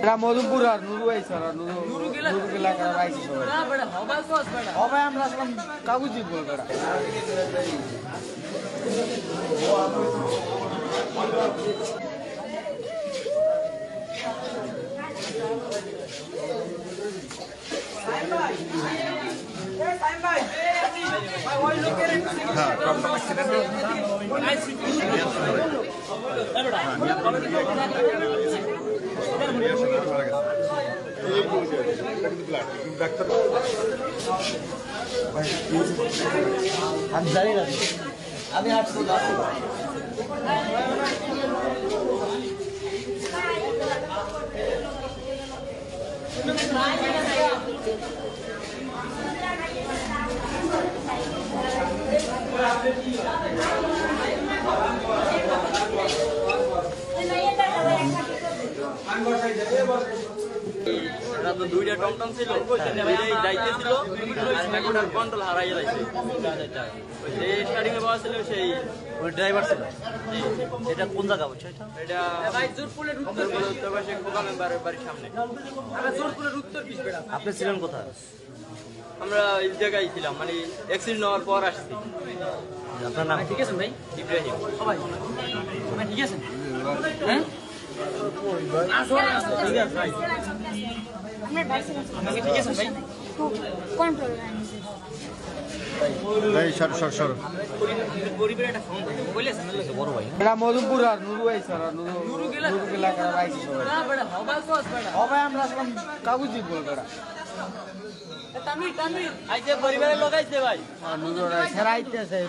এটা মধুপুর আর নুরু আইছে আর নুরু গেলা করা আইছে সবাই না বড় হবাই কস বড় হবাই আমরা আসলাম কাগজি বল বড় সাইম ভাই ভাই ওই লোকের হ্যাঁ প্রবলেম আছে না আইসি আমি জানি না আমি আসছি তো দুইটা টমটম ছিল যাইতেছিল আর কন্ট্রোল হারাই যাইছে যে স্টার্টিং এ পাওয়া ছিল সেই ওই ড্রাইভার ছিল এটা কোন জায়গা বুঝছো এটা ভাই জোরপুরের উত্তর পাশে খোকা মেম্বারের বাড়ির সামনে আমরা জোরপুরের উত্তর পিছ বেড়া আপনি ছিলেন কোথায়? আমরা এই জায়গায় ছিলাম মানে অ্যাক্সিডেন্ট হওয়ার পর আসছি। আপনার নাম? ঠিক আছে ভাই ইব্রাহিম। সবাই ভাই ঠিক আছে হ্যাঁ ঠিক আছে ভাই আমার ভাই ছিল আমাকে ঠিক আছে ভাই কন্ট্রোল এই সর পরিবারের একটা ফোন বলেছেন বড় ভাই এটা মধুপুর আর নুরু আইছে আর নুরু গেলা করা আইছে সবাই না বড় হবাই কস বড় হবাই আমরা আসলাম কাগজি বল বড় তানভীর আইতে পরিবারের লোক আইছে ভাই। আর নুরু সেরা আইতেছে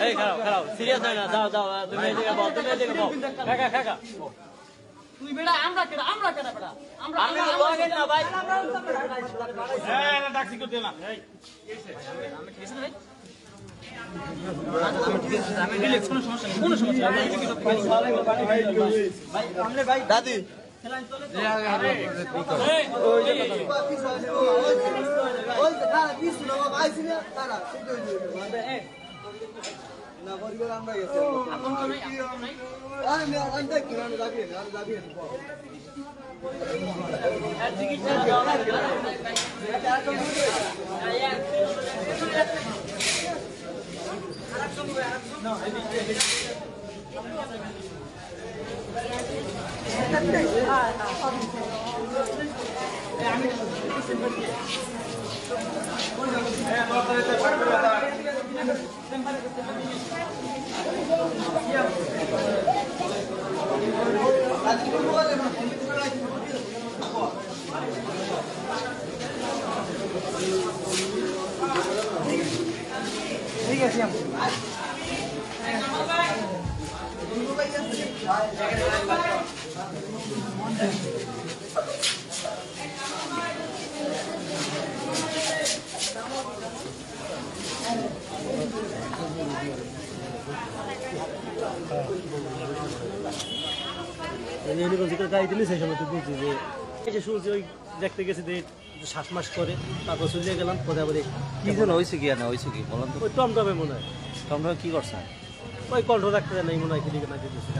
এই খারাপ সিরিয়াস হয় না, যাও তুমি এই জায়গায় বল, তুমি এই জায়গায় বল। কাকা তুই বেড়া আমরা কেডা বেড়া আমরা আমি তো লোকের না ভাই। এই না ট্যাক্সি করতে না এই আমি ঠিক আছে ভাই আমি দিলে কোনো সমস্যা নেই ভাই আমলে ভাই দাদি ঠিক আছে সেই সময় তো বুঝছি যে এই যে শুনছি ওই দেখতে গেছি যে শ্বাসমাস করে তারপর চলিয়ে গেলাম পরে কি যেন হয়েছে কি না হয়েছে কি বলেন তো? ওই টমটমে মনে হয় তোমরা কি করছেন? ওই কন্ট্রোল রাখতে দেয় নাই মনে হয় কিদিকে না দিতেছে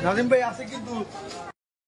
নাজিম ভাই আছে কিন্তু